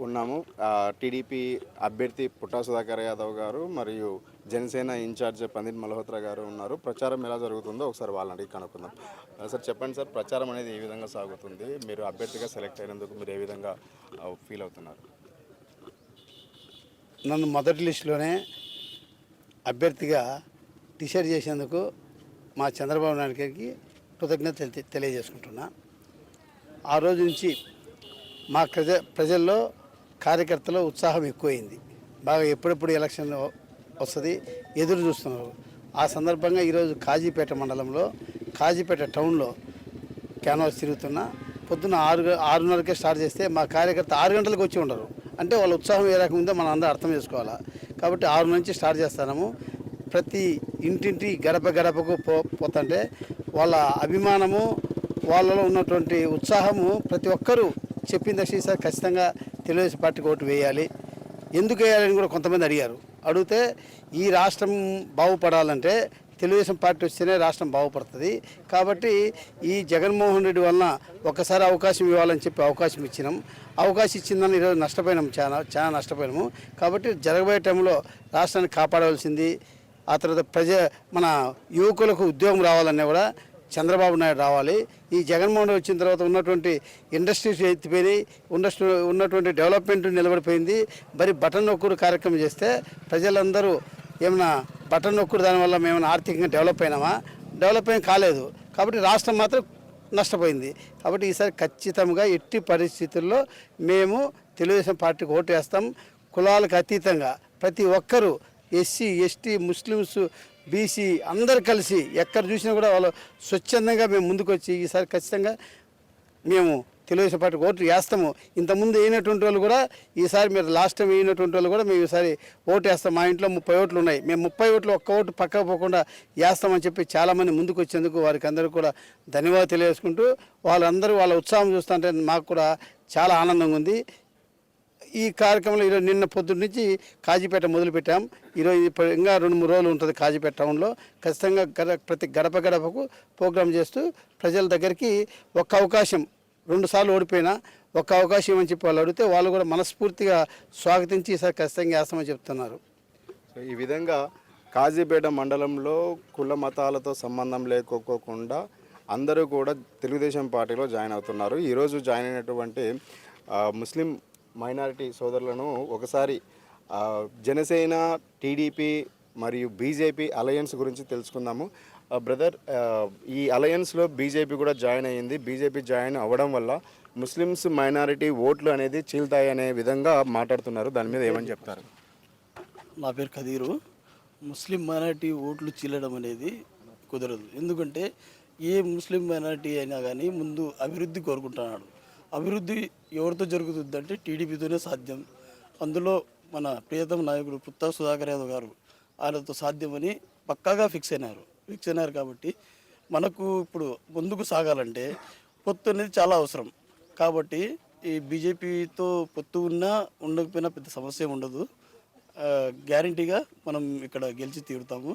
ఉన్నాము. టీడీపీ అభ్యర్థి పుట్టా సుధాకర్ యాదవ్ గారు మరియు జనసేన ఇన్ఛార్జ్ పండిత్ మల్హోత్రా గారు ఉన్నారు. ప్రచారం ఎలా జరుగుతుందో ఒకసారి వాళ్ళని అడిగి కనుక్కుందాం. సార్ చెప్పండి సార్, ప్రచారం అనేది ఏ విధంగా సాగుతుంది? మీరు అభ్యర్థిగా సెలెక్ట్ అయినందుకు మీరు ఏ విధంగా ఫీల్ అవుతున్నారు? నన్ను మొదటి లిస్టులోనే అభ్యర్థిగా డిసైడ్ చేసేందుకు మా చంద్రబాబు నాయుడు గారికి కృతజ్ఞత తెలియజేసుకుంటున్నా. ఆ రోజు నుంచి మా ప్రజల్లో కార్యకర్తలో ఉత్సాహం ఎక్కువైంది. బాగా ఎప్పుడెప్పుడు ఎలక్షన్ వస్తుంది ఎదురు చూస్తున్నారు. ఆ సందర్భంగా ఈరోజు కాజీపేట మండలంలో కాజీపేట టౌన్లో క్యాన్వాస్ తిరుగుతున్నా. పొద్దున్న 6:30కే స్టార్ట్ చేస్తే మా కార్యకర్త 6 గంటలకు వచ్చి ఉండరు. అంటే వాళ్ళ ఉత్సాహం ఏ రకంగా ఉందో మనం అందరూ అర్థం చేసుకోవాలా. కాబట్టి 6 నుంచి స్టార్ట్ చేస్తాము. ప్రతి ఇంటింటి గడపకు పోతుంటే వాళ్ళ అభిమానము, వాళ్ళలో ఉన్నటువంటి ఉత్సాహము ప్రతి ఒక్కరూ చెప్పిన దశ ఖచ్చితంగా తెలుగుదేశం పార్టీకి ఓటు వేయాలి. ఎందుకు వేయాలని కూడా కొంతమంది అడిగితే ఈ రాష్ట్రం బాగుపడాలంటే తెలుగుదేశం పార్టీ వస్తేనే రాష్ట్రం బాగుపడుతుంది. కాబట్టి ఈ జగన్మోహన్ రెడ్డి వలన ఒకసారి అవకాశం ఇవ్వాలని చెప్పి అవకాశం ఇచ్చినాం. అవకాశం ఇచ్చిందని ఈరోజు నష్టపోయినాం, చాలా నష్టపోయినాము. కాబట్టి జరగబోయే టైంలో రాష్ట్రాన్ని కాపాడవలసింది. ఆ తర్వాత మన యువకులకు ఉద్యోగం రావాలన్నా కూడా చంద్రబాబు నాయుడు రావాలి. ఈ జగన్మోహన్ రెడ్డి వచ్చిన తర్వాత ఉన్నటువంటి ఇండస్ట్రీస్ ఎత్తిపోయినాయి, ఉన్నటువంటి డెవలప్మెంట్ నిలబడిపోయింది. మరి బటన్ నొక్కుడు కార్యక్రమం చేస్తే ప్రజలందరూ ఏమైనా బటన్ నొక్కుడు దానివల్ల మేము ఆర్థికంగా డెవలప్ అయినామా? డెవలప్ ఏం కాలేదు. కాబట్టి రాష్ట్రం మాత్రం నష్టపోయింది. కాబట్టి ఈసారి ఖచ్చితంగా ఎట్టి పరిస్థితుల్లో మేము తెలుగుదేశం పార్టీకి ఓటు వేస్తాం. కులాలకు అతీతంగా ప్రతి ఒక్కరూ ఎస్సీ, ఎస్టీ, ముస్లిమ్స్, బీసీ అందరు కలిసి ఎక్కడ చూసినా కూడా వాళ్ళు స్వచ్ఛందంగా మేము ముందుకు వచ్చి ఈసారి ఖచ్చితంగా మేము తెలుగుదేశం పార్టీకి ఓటు వేస్తాము. ఇంతకుముందు వేయినటువంటి వాళ్ళు కూడా ఈసారి మీరు లాస్ట్ టైం వేయినటువంటి వాళ్ళు కూడా మేము ఈసారి ఓటు వేస్తాం. మా ఇంట్లో 30 ఓట్లు ఉన్నాయి. మేము 30 ఓట్లు ఒక్క ఓటు పక్కకు పోకుండా వేస్తామని చెప్పి చాలామంది ముందుకు వచ్చేందుకు వారికి అందరూ కూడా ధన్యవాదాలు తెలియజేసుకుంటూ వాళ్ళందరూ వాళ్ళ ఉత్సాహం చూస్తుంటే మాకు కూడా చాలా ఆనందంగా ఉంది. ఈ కార్యక్రమంలో ఈరోజు నిన్న పొద్దున్న నుంచి కాజీపేట మొదలుపెట్టాం. ఈరోజు ఇంకా 2-3 రోజులు ఉంటుంది కాజీపేట టౌన్లో. ఖచ్చితంగా ప్రతి గడపకు ప్రోగ్రాం చేస్తూ ప్రజల దగ్గరికి ఒక్క అవకాశం, 2 సార్లు ఓడిపోయినా ఒక్క అవకాశం అని చెప్పి వాళ్ళు అడిగితే వాళ్ళు కూడా మనస్ఫూర్తిగా స్వాగతించి ఈసారి ఖచ్చితంగా వేస్తామని చెప్తున్నారు. ఈ విధంగా కాజీపేట మండలంలో కుల మతాలతో సంబంధం లేకోకుండా అందరూ కూడా తెలుగుదేశం పార్టీలో జాయిన్ అవుతున్నారు. ఈరోజు జాయిన్ అయినటువంటి ముస్లిం మైనారిటీ సోదరులను ఒకసారి జనసేన, టీడీపీ మరియు బీజేపీ అలయన్స్ గురించి తెలుసుకుందాము. బ్రదర్, ఈ అలయన్స్లో బీజేపీ కూడా జాయిన్ అయ్యింది. బీజేపీ జాయిన్ అవ్వడం వల్ల ముస్లిమ్స్ మైనారిటీ ఓట్లు అనేది చీల్తాయి అనే విధంగా మాట్లాడుతున్నారు. దాని మీద ఏమని చెప్తారు? నా పేరు ఖదీరు. ముస్లిం మైనారిటీ ఓట్లు చీలడం అనేది కుదరదు. ఎందుకంటే ఏ ముస్లిం మైనారిటీ అయినా కానీ ముందు అభివృద్ధి కోరుకుంటున్నాడు. అభివృద్ధి ఎవరితో జరుగుతుందంటే టీడీపీతోనే సాధ్యం. అందులో మన ప్రియతమ నాయకుడు పుట్టా సుధాకర్ యాదవ్ గారు ఆయనతో సాధ్యమని పక్కాగా ఫిక్స్ అయినారు. కాబట్టి మనకు ఇప్పుడు ముందుకు సాగాలంటే పొత్తు అనేది చాలా అవసరం. కాబట్టి ఈ బీజేపీతో పొత్తు ఉన్నా ఉండకపోయినా పెద్ద సమస్య ఉండదు. గ్యారంటీగా మనం ఇక్కడ గెలిచి తీరుతాము.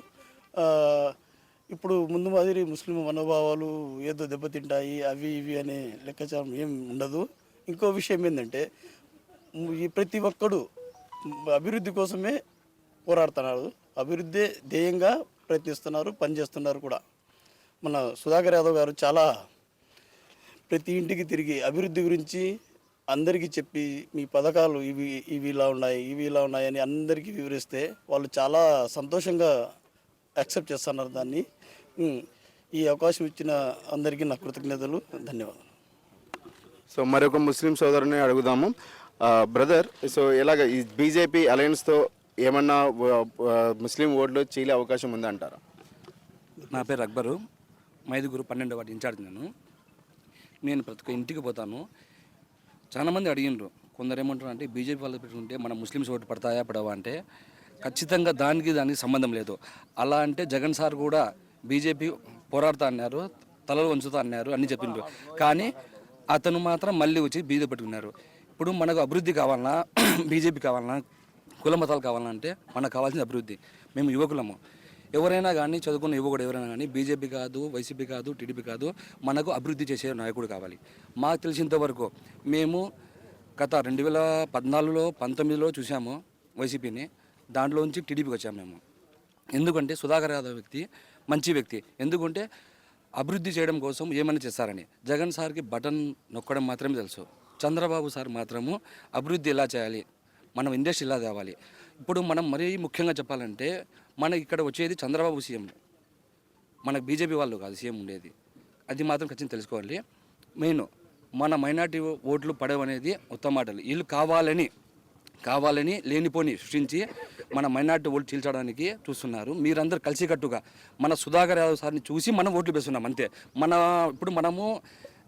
ఇప్పుడు ముందు మాదిరి ముస్లిం మనోభావాలు ఏదో దెబ్బతింటాయి అవి ఇవి అనే లెక్కాచారం ఏం ఉండదు. ఇంకో విషయం ఏంటంటే ఈ ప్రతి ఒక్కడు అభివృద్ధి కోసమే పోరాడుతున్నారు. అభివృద్ధి ధ్యేయంగా ప్రయత్నిస్తున్నారు, పనిచేస్తున్నారు కూడా. మన సుధాకర్ యాదవ్ గారు చాలా ప్రతి ఇంటికి తిరిగి అభివృద్ధి గురించి అందరికీ చెప్పి మీ పథకాలు ఇవి ఇలా ఉన్నాయి అని అందరికీ వివరిస్తే వాళ్ళు చాలా సంతోషంగా యాక్సెప్ట్ చేస్తున్నారు దాన్ని. ఈ అవకాశం ఇచ్చిన అందరికీ నా కృతజ్ఞతలు, ధన్యవాదాలు. సో మరొక ముస్లిం సోదరుని అడుగుదాము. బ్రదర్, సో ఎలాగ ఈ బీజేపీ అలయన్స్తో ఏమన్నా ముస్లిం ఓట్లు చీలే అవకాశం ఉందంటారా? నా పేరు అక్బరు, మైదుగురు 12వ వార్డు ఇన్ఛార్జ్. నేను ప్రతి ఒక్క ఇంటికి పోతాను. చాలామంది అడిగినారు. కొందరు ఏమంటారు అంటే బీజేపీ వాళ్ళు పెట్టుకుంటే మన ముస్లిమ్స్ ఓటు పడతాయా పడవా అంటే ఖచ్చితంగా దానికి సంబంధం లేదు. అలా అంటే జగన్ సార్ కూడా బీజేపీ పోరాడుతా అన్నారు, తలలు వంచుతా అన్నారు, అన్నీ చెప్పిండ్రు. కానీ అతను మాత్రం మళ్ళీ వచ్చి బీజేపీ పెట్టుకున్నారు. ఇప్పుడు మనకు అభివృద్ధి కావాలన్నా బీజేపీ కావాలన్నా కుల మతాలు కావాలన్నా అంటే మనకు కావాల్సిన అభివృద్ధి. మేము యువకులము, ఎవరైనా కానీ చదువుకున్న యువకుడు ఎవరైనా కానీ బీజేపీ కాదు, వైసీపీ కాదు, టీడీపీ కాదు, మనకు అభివృద్ధి చేసే నాయకుడు కావాలి. మాకు తెలిసినంత వరకు మేము గత 2014లో 19లో చూసాము వైసీపీని, దాంట్లోంచి టీడీపీకి వచ్చాము మేము. ఎందుకంటే సుధాకర్ యాదవ్ వ్యక్తి మంచి వ్యక్తి, ఎందుకంటే అభివృద్ధి చేయడం కోసం ఏమైనా చేస్తారని. జగన్ సార్కి బటన్ నొక్కడం మాత్రమే తెలుసు. చంద్రబాబు సార్ మాత్రము అభివృద్ధి ఎలా చేయాలి, మనం ఇండస్ట్రీ ఎలా తేవాలి. ఇప్పుడు మనం మరీ ముఖ్యంగా చెప్పాలంటే మనకి ఇక్కడ వచ్చేది చంద్రబాబు సీఎం, మనకు బీజేపీ వాళ్ళు కాదు సీఎం ఉండేది. అది మాత్రం ఖచ్చితంగా తెలుసుకోవాలి. మెయిన్ మన మైనార్టీ ఓట్లు పడవనేది ఉత్తమ మాటలు. వీళ్ళు కావాలని లేనిపోని సృష్టించి మన మైనార్టీ ఓట్లు చీల్చడానికి చూస్తున్నారు. మీరందరూ కలిసికట్టుగా మన సుధాకర్ యాదవ్ సార్ని చూసి మనం ఓట్లు వేస్తున్నాం అంతే. ఇప్పుడు మనము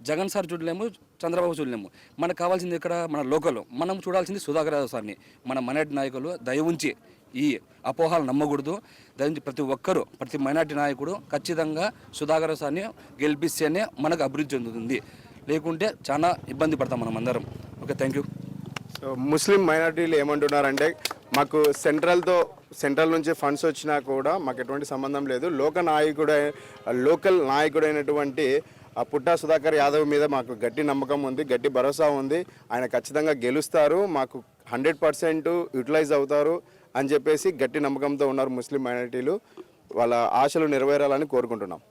జగన్ సార్ చూడలేము, చంద్రబాబు చూడలేము. మనకు కావాల్సింది ఇక్కడ మన లోకల్, మనం చూడాల్సింది సుధాకర్ యాదవ్ సార్ని. మన మైనార్టీ నాయకులు దయ ఉంచి ఈ అపోహాలు నమ్మకూడదు. దయచేసి ప్రతి మైనార్టీ నాయకుడు ఖచ్చితంగా సుధాకర్ సార్ని గెలిపిస్తేనే మనకు అభివృద్ధి చెందుతుంది, లేకుంటే చాలా ఇబ్బంది పడతాం మనం అందరం. Okay, thank you. సో ముస్లిం మైనార్టీలు ఏమంటున్నారంటే మాకు సెంట్రల్ నుంచి ఫండ్స్ వచ్చినా కూడా మాకు ఎటువంటి సంబంధం లేదు. లోకల్ నాయకుడైనటువంటి పుట్టా సుధాకర్ యాదవ్ మీద మాకు గట్టి నమ్మకం ఉంది, గట్టి భరోసా ఉంది. ఆయన ఖచ్చితంగా గెలుస్తారు, మాకు 100% యూటిలైజ్ అవుతారు అని చెప్పేసి గట్టి నమ్మకంతో ఉన్నారు ముస్లిం మైనారిటీలు. వాళ్ళ ఆశలు నెరవేరాలని కోరుకుంటున్నాం.